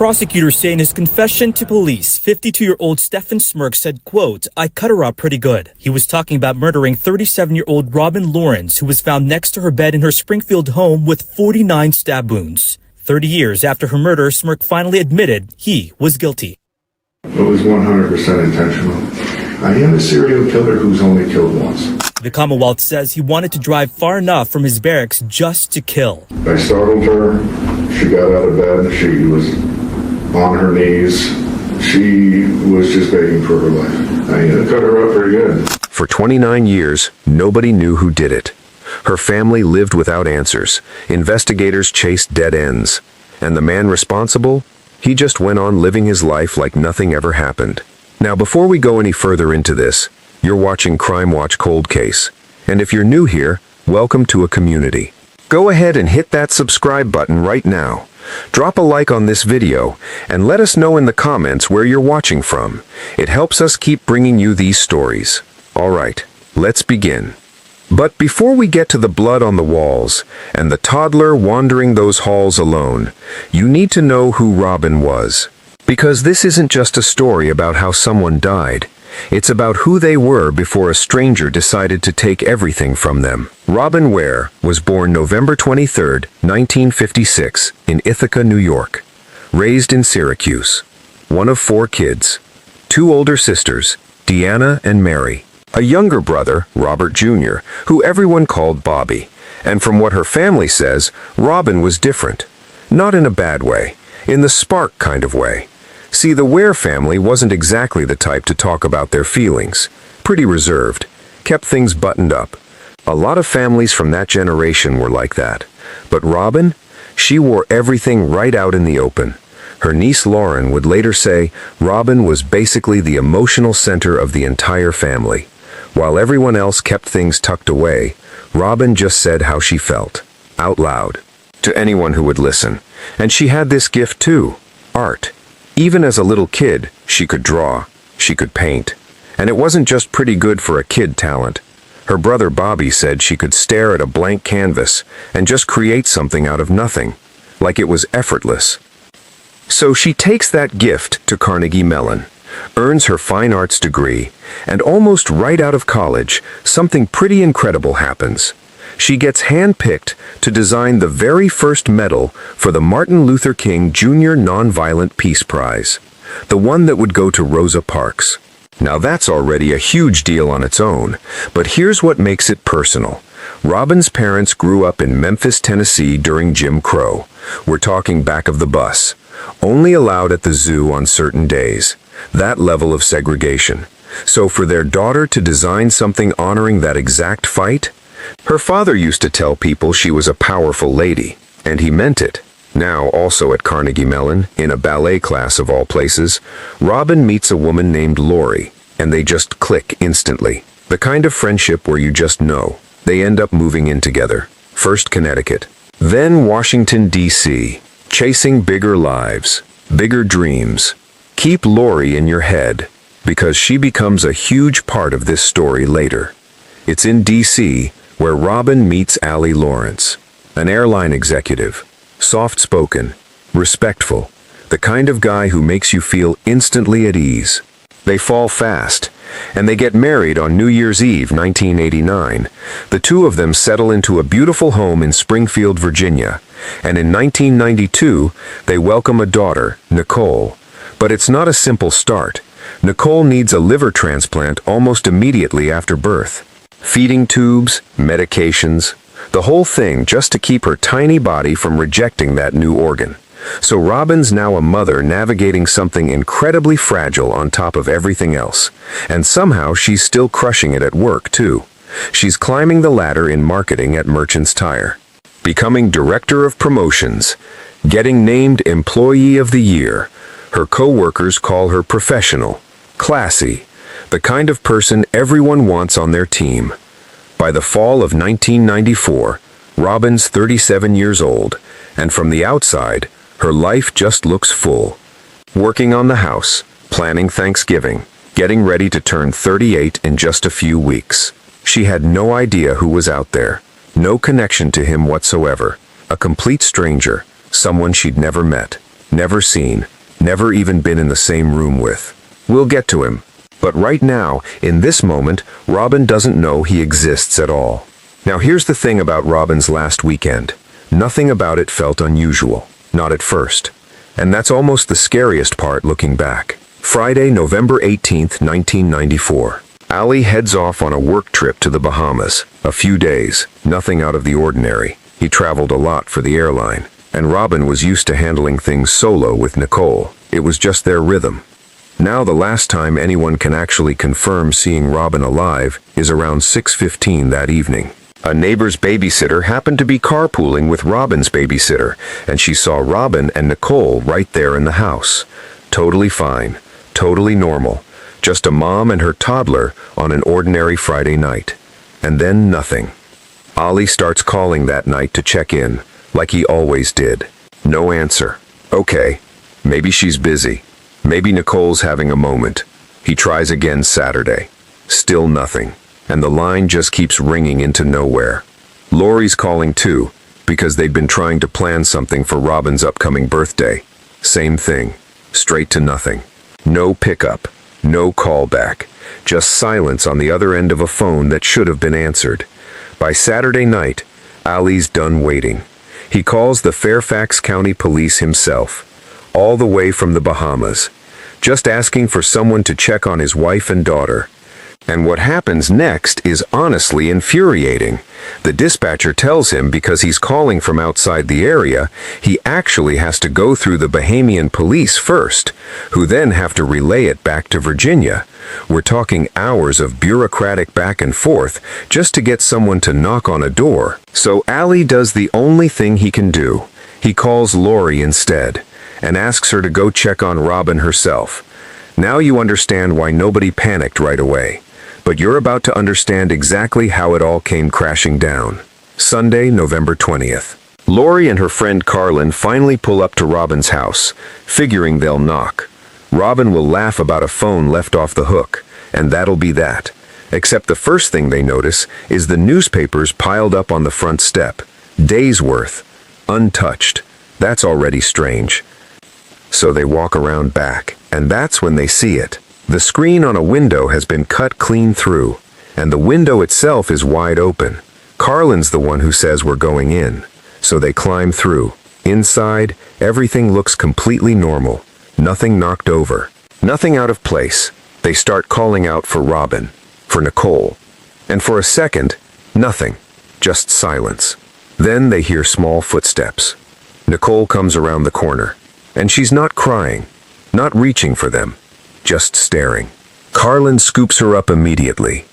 Prosecutors say in his confession to police, 52-year-old Stephen Smirk said, quote, "I cut her up pretty good." He was talking about murdering 37-year-old Robin Lawrence, who was found next to her bed in her Springfield home with 49 stab wounds. 30 years after her murder, Smirk finally admitted he was guilty. It was 100% intentional. I am a serial killer who's only killed once. The Commonwealth says he wanted to drive far enough from his barracks just to kill. I startled her. She got out of bed. She was on her knees. She was just begging for her life. I cut her up pretty good. For 29 years, nobody knew who did it. Her family lived without answers. Investigators chased dead ends. And the man responsible? He just went on living his life like nothing ever happened. Now, before we go any further into this, you're watching Crime Watch Cold Case. And if you're new here, welcome to a community. Go ahead and hit that subscribe button right now. Drop a like on this video, and let us know in the comments where you're watching from. It helps us keep bringing you these stories. Alright, let's begin. But before we get to the blood on the walls, and the toddler wandering those halls alone, you need to know who Robin was. Because this isn't just a story about how someone died. It's about who they were before a stranger decided to take everything from them. Robin Ware was born November 23, 1956, in Ithaca, New York. Raised in Syracuse. One of 4 kids. 2 older sisters, Deanna and Mary. A younger brother, Robert Jr., who everyone called Bobby. And from what her family says, Robin was different. Not in a bad way. In the spark kind of way. See, the Ware family wasn't exactly the type to talk about their feelings. Pretty reserved. Kept things buttoned up. A lot of families from that generation were like that. But Robin? She wore everything right out in the open. Her niece Lauren would later say Robin was basically the emotional center of the entire family. While everyone else kept things tucked away, Robin just said how she felt. Out loud. To anyone who would listen. And she had this gift too. Art. Even as a little kid, she could draw, she could paint. And it wasn't just pretty good for a kid talent. Her brother Bobby said she could stare at a blank canvas and just create something out of nothing, like it was effortless. So she takes that gift to Carnegie Mellon, earns her fine arts degree, and almost right out of college, something pretty incredible happens. She gets handpicked to design the very first medal for the Martin Luther King Jr. Nonviolent Peace Prize, the one that would go to Rosa Parks. Now that's already a huge deal on its own, but here's what makes it personal. Robin's parents grew up in Memphis, Tennessee during Jim Crow. We're talking back of the bus. Only allowed at the zoo on certain days. That level of segregation. So for their daughter to design something honoring that exact fight? Her father used to tell people she was a powerful lady, and he meant it. Now, also at Carnegie Mellon, in a ballet class of all places, Robin meets a woman named Lori, and they just click instantly. The kind of friendship where you just know. They end up moving in together. First Connecticut, then Washington, D.C., chasing bigger lives, bigger dreams. Keep Lori in your head, because she becomes a huge part of this story later. It's in D.C., where Robin meets Allie Lawrence, an airline executive, soft-spoken, respectful, the kind of guy who makes you feel instantly at ease. They fall fast, and they get married on New Year's Eve, 1989. The two of them settle into a beautiful home in Springfield, Virginia, and in 1992, they welcome a daughter, Nicole. But it's not a simple start. Nicole needs a liver transplant almost immediately after birth. Feeding tubes, medications, the whole thing just to keep her tiny body from rejecting that new organ. So Robin's now a mother navigating something incredibly fragile on top of everything else. And somehow she's still crushing it at work too. She's climbing the ladder in marketing at Merchants Tire. Becoming director of promotions. Getting named Employee of the Year. Her co-workers call her professional. Classy. The kind of person everyone wants on their team. By the fall of 1994, Robin's 37 years old, and from the outside, her life just looks full. Working on the house, planning Thanksgiving, getting ready to turn 38 in just a few weeks. She had no idea who was out there, no connection to him whatsoever, a complete stranger, someone she'd never met. never seen, never even been in the same room with. We'll get to him. But right now, in this moment, Robin doesn't know he exists at all. Now here's the thing about Robin's last weekend. Nothing about it felt unusual. Not at first. And that's almost the scariest part looking back. Friday, November 18th, 1994. Ali heads off on a work trip to the Bahamas. A few days, nothing out of the ordinary. He traveled a lot for the airline. And Robin was used to handling things solo with Nicole. It was just their rhythm. Now the last time anyone can actually confirm seeing Robin alive is around 6:15 that evening. A neighbor's babysitter happened to be carpooling with Robin's babysitter, and she saw Robin and Nicole right there in the house. Totally fine, totally normal. Just a mom and her toddler on an ordinary Friday night. And then nothing. Ali starts calling that night to check in, like he always did. No answer. Okay, maybe she's busy. Maybe Nicole's having a moment. He tries again Saturday. Still nothing. And the line just keeps ringing into nowhere. Lori's calling too, because they'd been trying to plan something for Robin's upcoming birthday. Same thing. Straight to nothing. No pickup. No callback. Just silence on the other end of a phone that should have been answered. By Saturday night, Ali's done waiting. He calls the Fairfax County Police himself, all the way from the Bahamas, just asking for someone to check on his wife and daughter. And what happens next is honestly infuriating. The dispatcher tells him because he's calling from outside the area, he actually has to go through the Bahamian police first, who then have to relay it back to Virginia. We're talking hours of bureaucratic back and forth just to get someone to knock on a door. So Ali does the only thing he can do. He calls Lori instead and asks her to go check on Robin herself. Now you understand why nobody panicked right away. But you're about to understand exactly how it all came crashing down. Sunday, November 20th. Lori and her friend Carlin finally pull up to Robin's house, figuring they'll knock. Robin will laugh about a phone left off the hook, and that'll be that. Except the first thing they notice is the newspapers piled up on the front step. Days worth. Untouched. That's already strange. So they walk around back, and that's when they see it. The screen on a window has been cut clean through, and the window itself is wide open. Carlin's the one who says we're going in, so they climb through. Inside, everything looks completely normal. Nothing knocked over. Nothing out of place. They start calling out for Robin, for Nicole. And for a second, nothing. Just silence. Then they hear small footsteps. Nicole comes around the corner, and she's not crying, not reaching for them. Just staring. Carlin scoops her up immediately,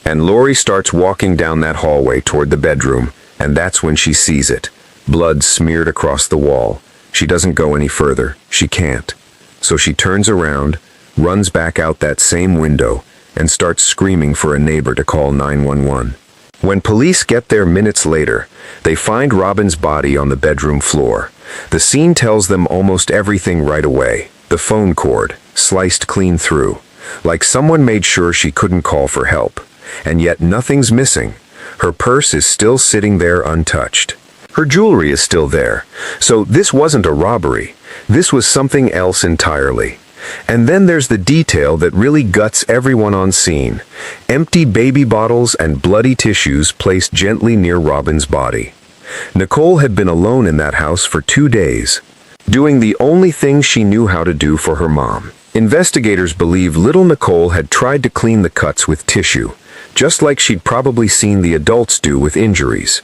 and Lori starts walking down that hallway toward the bedroom, and that's when she sees it. Blood smeared across the wall. She doesn't go any further. She can't. So she turns around, runs back out that same window, and starts screaming for a neighbor to call 911. When police get there minutes later, they find Robin's body on the bedroom floor. The scene tells them almost everything right away. The phone cord, sliced clean through, like someone made sure she couldn't call for help. And yet nothing's missing. Her purse is still sitting there untouched. Her jewelry is still there. So this wasn't a robbery. This was something else entirely. And then there's the detail that really guts everyone on scene. Empty baby bottles and bloody tissues placed gently near Robin's body. Nicole had been alone in that house for 2 days, doing the only thing she knew how to do for her mom. Investigators believe little Nicole had tried to clean the cuts with tissue, just like she'd probably seen the adults do with injuries.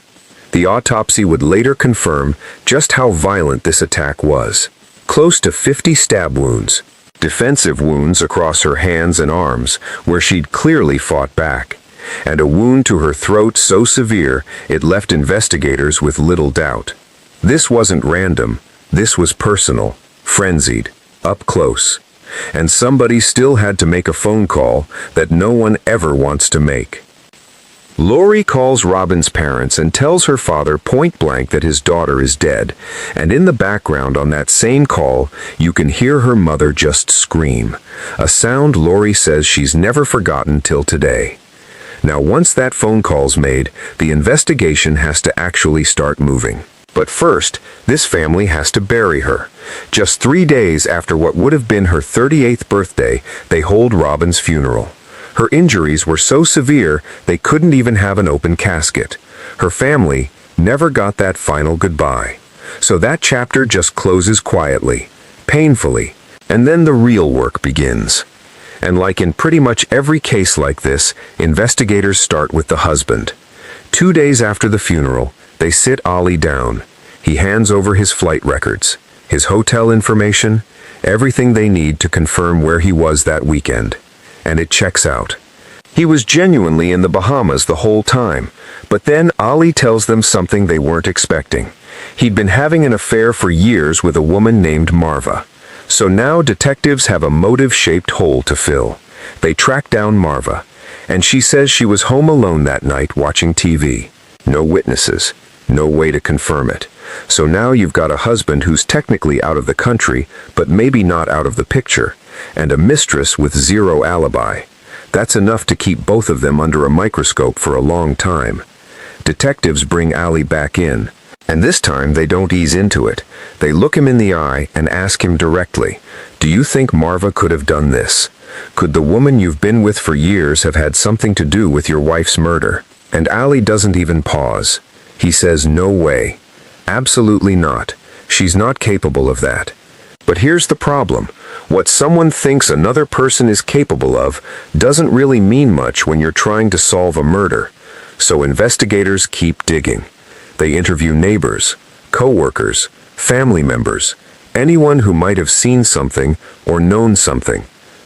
The autopsy would later confirm just how violent this attack was. Close to 50 stab wounds, defensive wounds across her hands and arms where she'd clearly fought back, and a wound to her throat so severe it left investigators with little doubt. This wasn't random. This was personal, frenzied, up close. And somebody still had to make a phone call that no one ever wants to make. Lori calls Robin's parents and tells her father point blank that his daughter is dead, and in the background on that same call, you can hear her mother just scream, a sound Lori says she's never forgotten till today. Now once that phone call's made, the investigation has to actually start moving. But first, this family has to bury her. Just 3 days after what would have been her 38th birthday, they hold Robin's funeral. Her injuries were so severe they couldn't even have an open casket. Her family never got that final goodbye. So that chapter just closes quietly, painfully, and then the real work begins. And like in pretty much every case like this, investigators start with the husband. 2 days after the funeral, they sit Ali down. He hands over his flight records, his hotel information, everything they need to confirm where he was that weekend. And it checks out. He was genuinely in the Bahamas the whole time, but then Ali tells them something they weren't expecting. He'd been having an affair for years with a woman named Marva. So now detectives have a motive-shaped hole to fill. They track down Marva, and she says she was home alone that night watching TV. No witnesses, no way to confirm it. So now you've got a husband who's technically out of the country, but maybe not out of the picture, and a mistress with zero alibi. That's enough to keep both of them under a microscope for a long time. Detectives bring Ali back in, and this time they don't ease into it. They look him in the eye and ask him directly, "Do you think Marva could have done this? Could the woman you've been with for years have had something to do with your wife's murder?" And Ali doesn't even pause. He says, "No way. Absolutely not. She's not capable of that." But here's the problem. What someone thinks another person is capable of doesn't really mean much when you're trying to solve a murder. So investigators keep digging. They interview neighbors, co-workers, family members, anyone who might have seen something or known something.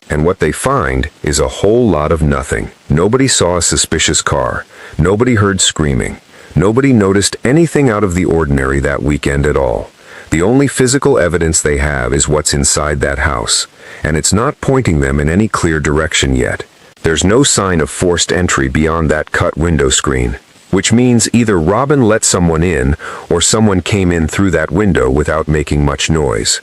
And what they find is a whole lot of nothing. Nobody saw a suspicious car. Nobody heard screaming. Nobody noticed anything out of the ordinary that weekend at all. The only physical evidence they have is what's inside that house, and it's not pointing them in any clear direction yet. There's no sign of forced entry beyond that cut window screen, which means either Robin let someone in or someone came in through that window without making much noise.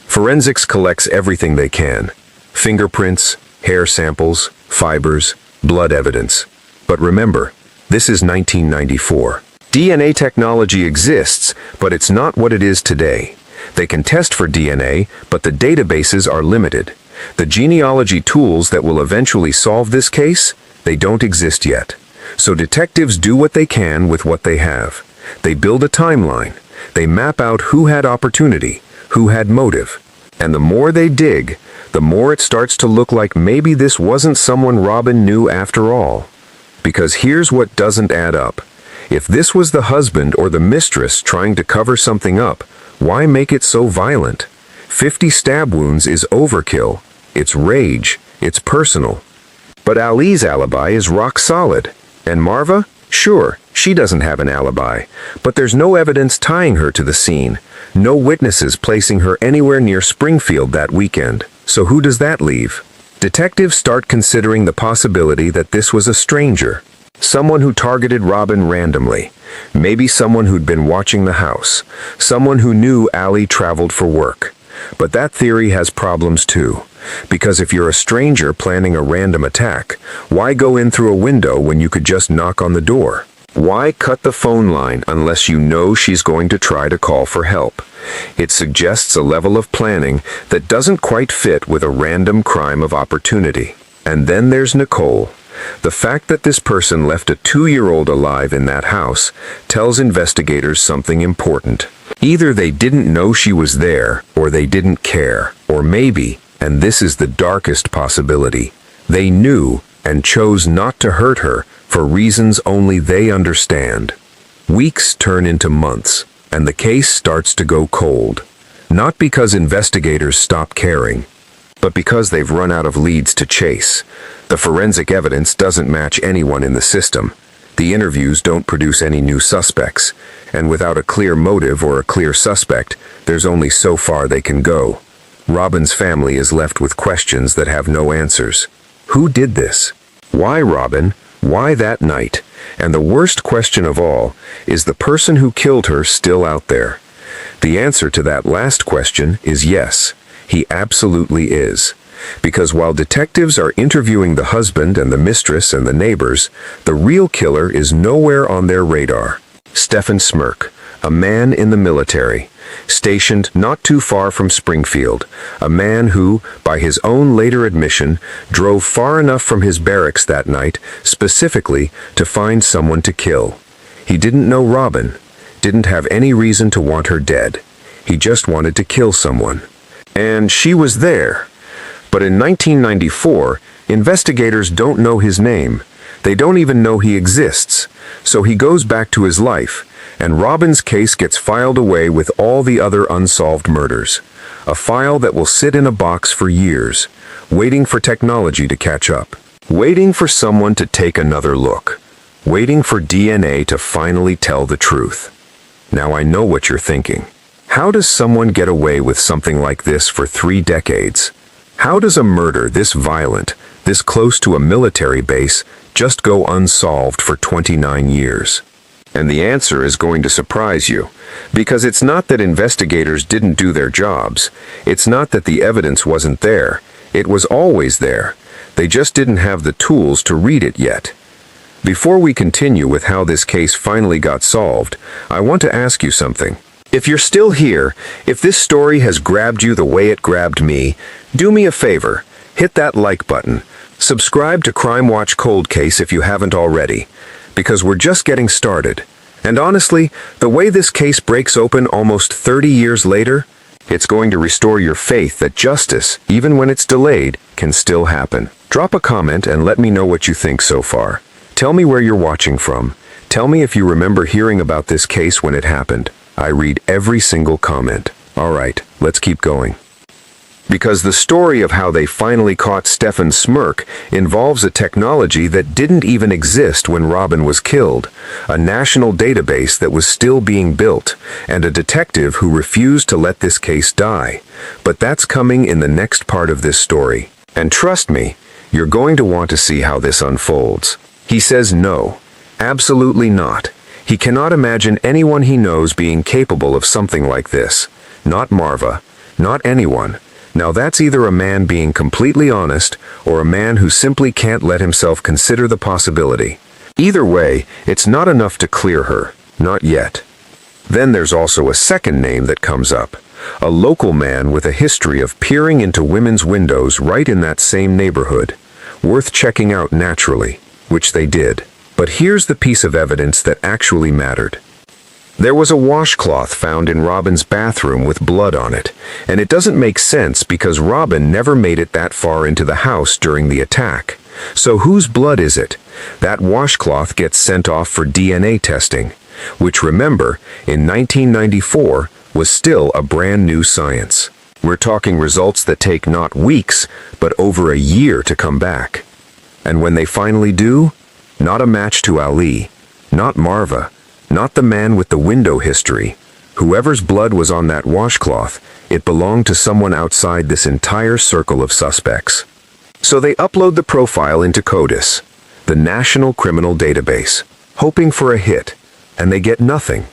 Forensics collects everything they can: fingerprints, hair samples, fibers, blood evidence. But remember, this is 1994. DNA technology exists, but it's not what it is today. They can test for DNA, but the databases are limited. The genealogy tools that will eventually solve this case, they don't exist yet. So detectives do what they can with what they have. They build a timeline. They map out who had opportunity, who had motive. And the more they dig, the more it starts to look like maybe this wasn't someone Robin knew after all. Because here's what doesn't add up. If this was the husband or the mistress trying to cover something up, why make it so violent? 50 stab wounds is overkill. It's rage. It's personal. But Ali's alibi is rock solid. And Marva? Sure, she doesn't have an alibi. But there's no evidence tying her to the scene. No witnesses placing her anywhere near Springfield that weekend. So who does that leave? Detectives start considering the possibility that this was a stranger. Someone who targeted Robin randomly. Maybe someone who'd been watching the house. Someone who knew Ali traveled for work. But that theory has problems too. Because if you're a stranger planning a random attack, why go in through a window when you could just knock on the door? Why cut the phone line unless you know she's going to try to call for help? It suggests a level of planning that doesn't quite fit with a random crime of opportunity. And then there's Nicole. The fact that this person left a 2-year-old alive in that house tells investigators something important. Either they didn't know she was there, or they didn't care, or maybe, and this is the darkest possibility, they knew and chose not to hurt her for reasons only they understand. Weeks turn into months, and the case starts to go cold. Not because investigators stop caring, but because they've run out of leads to chase. The forensic evidence doesn't match anyone in the system. The interviews don't produce any new suspects, and without a clear motive or a clear suspect, there's only so far they can go. Robin's family is left with questions that have no answers. Who did this? Why Robin? Why that night? And the worst question of all, is the person who killed her still out there? The answer to that last question is yes. He absolutely is. Because while detectives are interviewing the husband and the mistress and the neighbors, the real killer is nowhere on their radar. Stephen Smirk, a man in the military, stationed not too far from Springfield, a man who, by his own later admission, drove far enough from his barracks that night specifically to find someone to kill. He didn't know Robin, didn't have any reason to want her dead. He just wanted to kill someone. And she was there. But in 1994, investigators don't know his name. They don't even know he exists. So he goes back to his life, and Robin's case gets filed away with all the other unsolved murders. A file that will sit in a box for years, waiting for technology to catch up. Waiting for someone to take another look. Waiting for DNA to finally tell the truth. Now I know what you're thinking. How does someone get away with something like this for 3 decades? How does a murder this violent, this close to a military base, just go unsolved for 29 years? And the answer is going to surprise you, because it's not that investigators didn't do their jobs. It's not that the evidence wasn't there. It was always there. They just didn't have the tools to read it yet. Before we continue with how this case finally got solved, I want to ask you something. If you're still here, if this story has grabbed you the way it grabbed me, do me a favor, hit that like button. Subscribe to Crime Watch Cold Case if you haven't already, because we're just getting started. And honestly, the way this case breaks open almost 30 years later, it's going to restore your faith that justice, even when it's delayed, can still happen. Drop a comment and let me know what you think so far. Tell me where you're watching from. Tell me if you remember hearing about this case when it happened. I read every single comment. All right, let's keep going. Because the story of how they finally caught Stephen Smirk involves a technology that didn't even exist when Robin was killed, a national database that was still being built, and a detective who refused to let this case die. But that's coming in the next part of this story. And trust me, you're going to want to see how this unfolds. He says no, absolutely not. He cannot imagine anyone he knows being capable of something like this. Not Marva, not anyone. Now that's either a man being completely honest, or a man who simply can't let himself consider the possibility. Either way, it's not enough to clear her. Not yet. Then there's also a second name that comes up. A local man with a history of peering into women's windows right in that same neighborhood. Worth checking out naturally, which they did. But here's the piece of evidence that actually mattered. There was a washcloth found in Robin's bathroom with blood on it, and it doesn't make sense because Robin never made it that far into the house during the attack. So whose blood is it? That washcloth gets sent off for DNA testing, which, remember, in 1994 was still a brand new science. We're talking results that take not weeks, but over a year to come back. And when they finally do, not a match to Ali, not Marva, not the man with the window history. Whoever's blood was on that washcloth, it belonged to someone outside this entire circle of suspects. So they upload the profile into CODIS, the National Criminal Database, hoping for a hit, and they get nothing,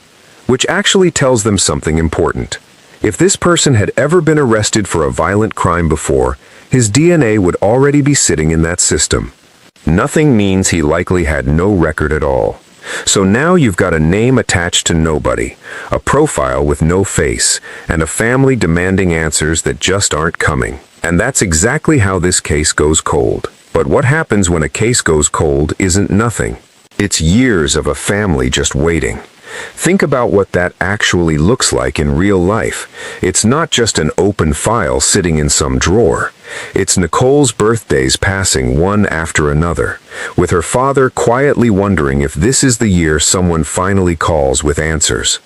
which actually tells them something important. If this person had ever been arrested for a violent crime before, his DNA would already be sitting in that system. Nothing means he likely had no record at all. So now you've got a name attached to nobody, a profile with no face, and a family demanding answers that just aren't coming. And that's exactly how this case goes cold. But what happens when a case goes cold isn't nothing. It's years of a family just waiting. Think about what that actually looks like in real life. It's not just an open file sitting in some drawer. It's Nicole's birthdays passing one after another, with her father quietly wondering if this is the year someone finally calls with answers.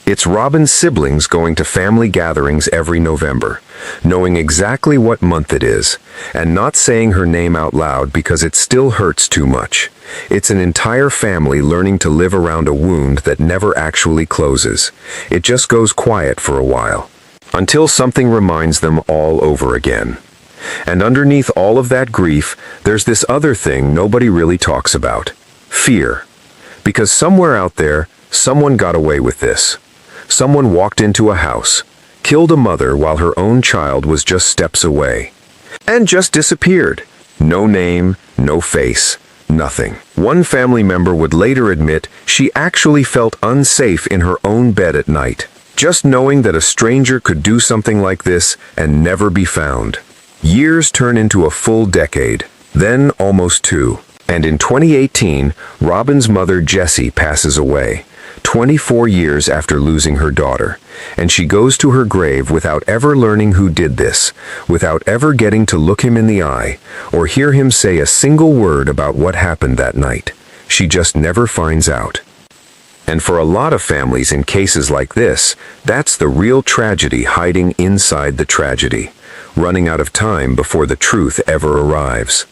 It's Robin's siblings going to family gatherings every November, knowing exactly what month it is, and not saying her name out loud because it still hurts too much. It's an entire family learning to live around a wound that never actually closes. It just goes quiet for a while, until something reminds them all over again. And underneath all of that grief, there's this other thing nobody really talks about. Fear. Because somewhere out there, someone got away with this. Someone walked into a house, killed a mother while her own child was just steps away, and just disappeared. No name, no face, Nothing. One family member would later admit she actually felt unsafe in her own bed at night, just knowing that a stranger could do something like this and never be found. Years turn into a full decade, then almost two. And in 2018, Robin's mother Jessie passes away, 24 years after losing her daughter, and she goes to her grave without ever learning who did this, without ever getting to look him in the eye, or hear him say a single word about what happened that night. She just never finds out. And for a lot of families in cases like this, that's the real tragedy hiding inside the tragedy, running out of time before the truth ever arrives.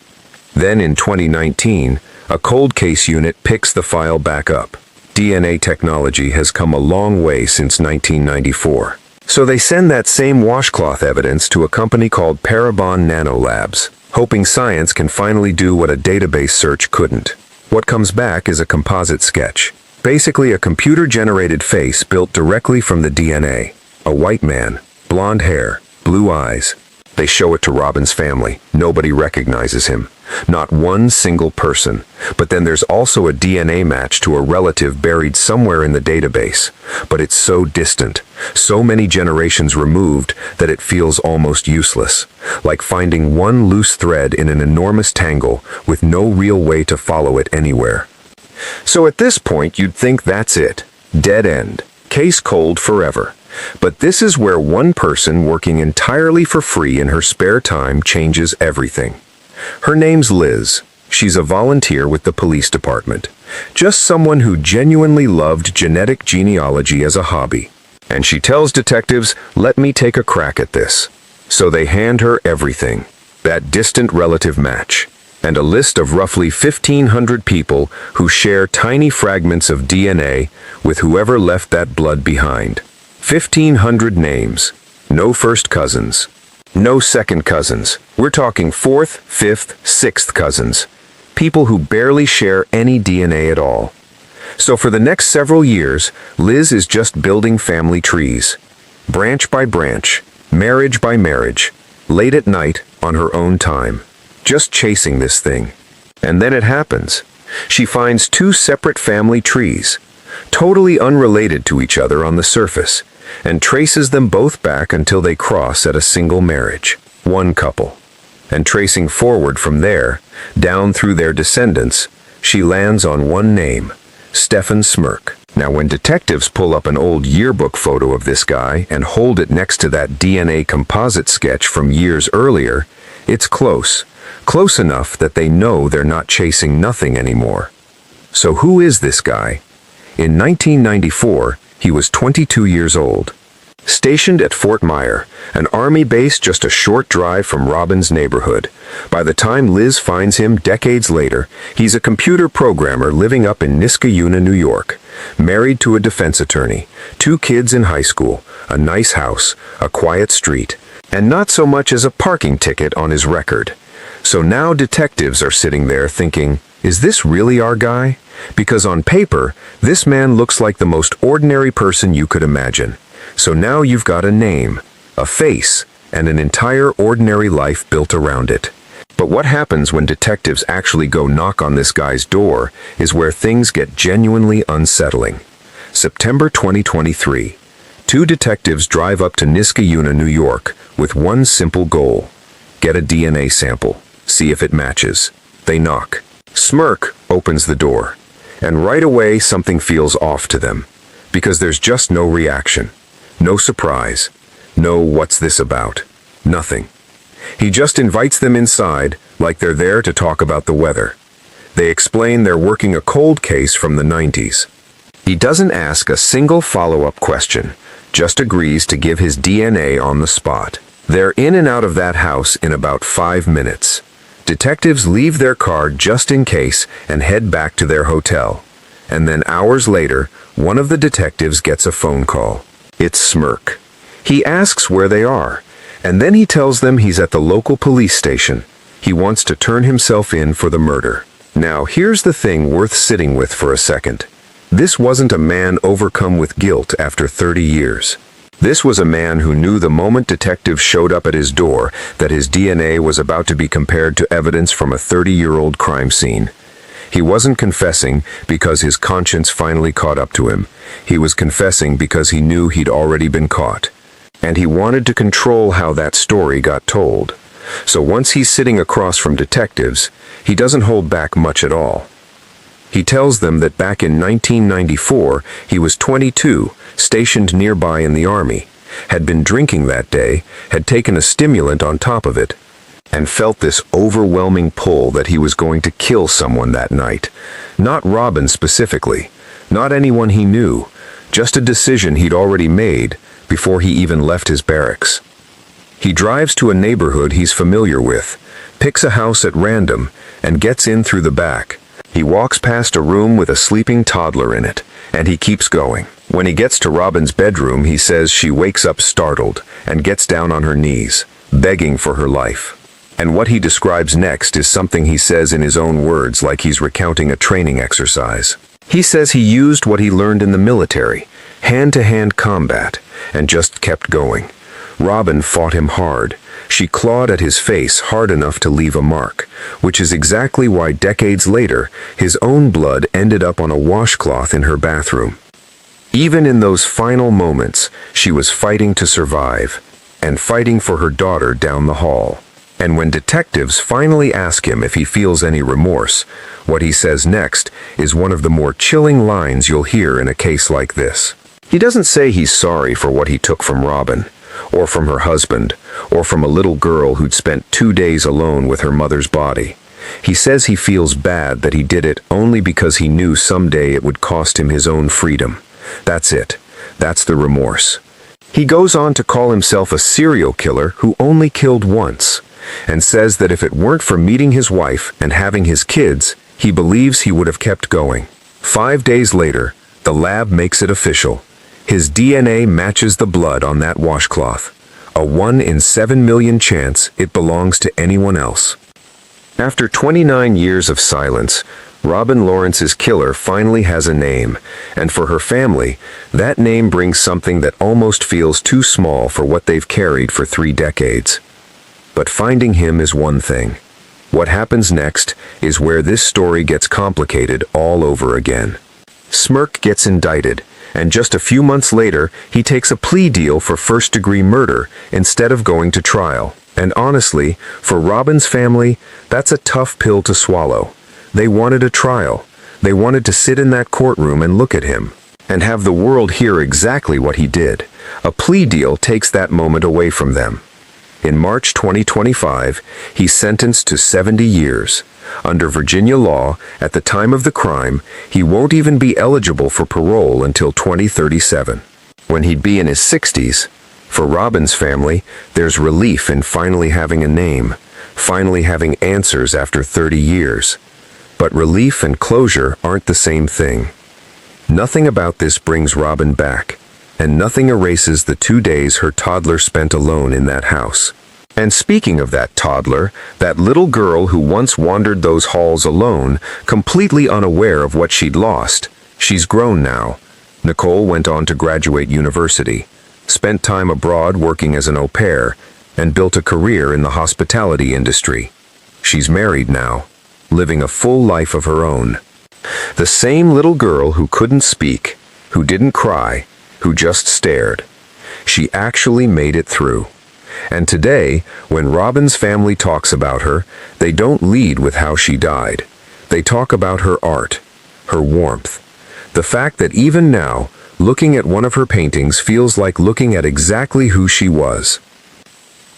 Then in 2019, a cold case unit picks the file back up. DNA technology has come a long way since 1994. So they send that same washcloth evidence to a company called Parabon Nanolabs, hoping science can finally do what a database search couldn't. What comes back is a composite sketch. Basically a computer-generated face built directly from the DNA. A white man, blonde hair, blue eyes. They show it to Robin's family. Nobody recognizes him. Not one single person. But then there's also a DNA match to a relative buried somewhere in the database. But it's so distant, so many generations removed, that it feels almost useless. Like finding one loose thread in an enormous tangle with no real way to follow it anywhere. So at this point you'd think that's it. Dead end. Case cold forever. But this is where one person working entirely for free in her spare time changes everything. Her name's Liz. She's a volunteer with the police department. Just someone who genuinely loved genetic genealogy as a hobby. And she tells detectives, let me take a crack at this. So they hand her everything. That distant relative match. And a list of roughly 1,500 people who share tiny fragments of DNA with whoever left that blood behind. 1,500 names. No first cousins. No second cousins. We're talking fourth, fifth, sixth cousins. People who barely share any DNA at all. So for the next several years, Liz is just building family trees. Branch by branch, marriage by marriage, late at night on her own time. Just chasing this thing. And then it happens. She finds two separate family trees, totally unrelated to each other on the surface, and traces them both back until they cross at a single marriage, one couple. And tracing forward from there, down through their descendants, she lands on one name, Stephen Smirk. Now when detectives pull up an old yearbook photo of this guy and hold it next to that DNA composite sketch from years earlier, it's close. Close enough that they know they're not chasing nothing anymore. So who is this guy? In 1994, he was 22 years old. Stationed at Fort Myer, an army base just a short drive from Robin's neighborhood. By the time Liz finds him decades later, he's a computer programmer living up in Niskayuna, New York. Married to a defense attorney, 2 kids in high school, a nice house, a quiet street, and not so much as a parking ticket on his record. So now detectives are sitting there thinking, is this really our guy? Because on paper, this man looks like the most ordinary person you could imagine. So now you've got a name, a face, and an entire ordinary life built around it. But what happens when detectives actually go knock on this guy's door is where things get genuinely unsettling. September 2023. 2 detectives drive up to Niskayuna, New York, with one simple goal. Get a DNA sample. See if it matches. They knock. Smirk opens the door. And right away something feels off to them. Because there's just no reaction. No surprise. No what's this about. Nothing. He just invites them inside, like they're there to talk about the weather. They explain they're working a cold case from the 90s. He doesn't ask a single follow-up question, just agrees to give his DNA on the spot. They're in and out of that house in about 5 minutes. Detectives leave their car just in case and head back to their hotel. And then hours later, one of the detectives gets a phone call. It's Smirk. He asks where they are, and then he tells them he's at the local police station. He wants to turn himself in for the murder. Now, here's the thing worth sitting with for a second. This wasn't a man overcome with guilt after 30 years. This was a man who knew the moment detectives showed up at his door that his DNA was about to be compared to evidence from a 30-year-old crime scene. He wasn't confessing because his conscience finally caught up to him. He was confessing because he knew he'd already been caught. And he wanted to control how that story got told. So once he's sitting across from detectives, he doesn't hold back much at all. He tells them that back in 1994, he was 22, stationed nearby in the army, had been drinking that day, had taken a stimulant on top of it, and felt this overwhelming pull that he was going to kill someone that night. Not Robin specifically, not anyone he knew, just a decision he'd already made before he even left his barracks. He drives to a neighborhood he's familiar with, picks a house at random, and gets in through the back. He walks past a room with a sleeping toddler in it, and he keeps going. When he gets to Robin's bedroom, he says she wakes up startled and gets down on her knees, begging for her life. And what he describes next is something he says in his own words, like he's recounting a training exercise. He says he used what he learned in the military, hand-to-hand combat, and just kept going. Robin fought him hard. She clawed at his face hard enough to leave a mark, which is exactly why decades later, his own blood ended up on a washcloth in her bathroom. Even in those final moments, she was fighting to survive, and fighting for her daughter down the hall. And when detectives finally ask him if he feels any remorse, what he says next is one of the more chilling lines you'll hear in a case like this. He doesn't say he's sorry for what he took from Robin, or from her husband, or from a little girl who'd spent 2 days alone with her mother's body. He says he feels bad that he did it only because he knew someday it would cost him his own freedom. That's it. That's the remorse. He goes on to call himself a serial killer who only killed once, and says that if it weren't for meeting his wife and having his kids, he believes he would have kept going. 5 days later, the lab makes it official. His DNA matches the blood on that washcloth. A 1 in 7 million chance it belongs to anyone else. After 29 years of silence, Robin Lawrence's killer finally has a name, and for her family, that name brings something that almost feels too small for what they've carried for 3 decades. But finding him is one thing. What happens next is where this story gets complicated all over again. Smirk gets indicted, and just a few months later, he takes a plea deal for first-degree murder instead of going to trial. And honestly, for Robin's family, that's a tough pill to swallow. They wanted a trial. They wanted to sit in that courtroom and look at him, and have the world hear exactly what he did. A plea deal takes that moment away from them. In March 2025, he's sentenced to 70 years. Under Virginia law, at the time of the crime, he won't even be eligible for parole until 2037, when he'd be in his 60s. For Robin's family, there's relief in finally having a name, finally having answers after 30 years. But relief and closure aren't the same thing. Nothing about this brings Robin back, and nothing erases the 2 days her toddler spent alone in that house. And speaking of that toddler, that little girl who once wandered those halls alone, completely unaware of what she'd lost, she's grown now. Nicole went on to graduate university, spent time abroad working as an au pair, and built a career in the hospitality industry. She's married now, living a full life of her own. The same little girl who couldn't speak, who didn't cry, who just stared. She actually made it through. And today, when Robin's family talks about her, they don't lead with how she died. They talk about her art, her warmth. The fact that even now, looking at one of her paintings feels like looking at exactly who she was.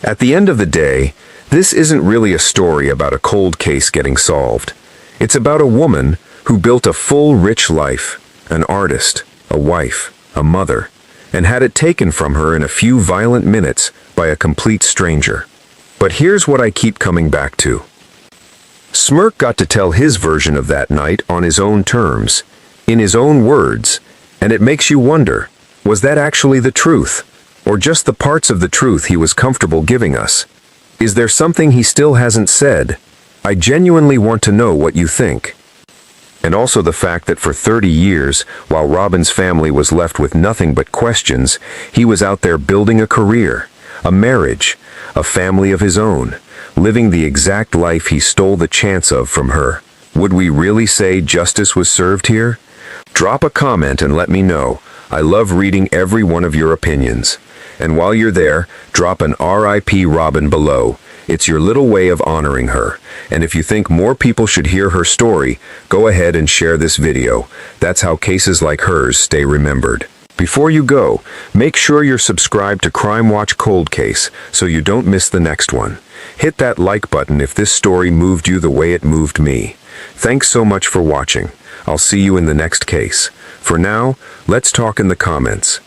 At the end of the day, this isn't really a story about a cold case getting solved. It's about a woman who built a full, rich life, an artist, a wife, a mother, and had it taken from her in a few violent minutes by a complete stranger. But here's what I keep coming back to. Smirk got to tell his version of that night on his own terms, in his own words, and it makes you wonder, was that actually the truth? Or just the parts of the truth he was comfortable giving us? Is there something he still hasn't said? I genuinely want to know what you think. And also the fact that for 30 years, while Robin's family was left with nothing but questions, he was out there building a career, a marriage, a family of his own, living the exact life he stole the chance of from her. Would we really say justice was served here? Drop a comment and let me know. I love reading every one of your opinions. And while you're there, drop an RIP Robin below. It's your little way of honoring her. And if you think more people should hear her story, go ahead and share this video. That's how cases like hers stay remembered. Before you go, make sure you're subscribed to Crime Watch Cold Case so you don't miss the next one. Hit that like button if this story moved you the way it moved me. Thanks so much for watching. I'll see you in the next case. For now, let's talk in the comments.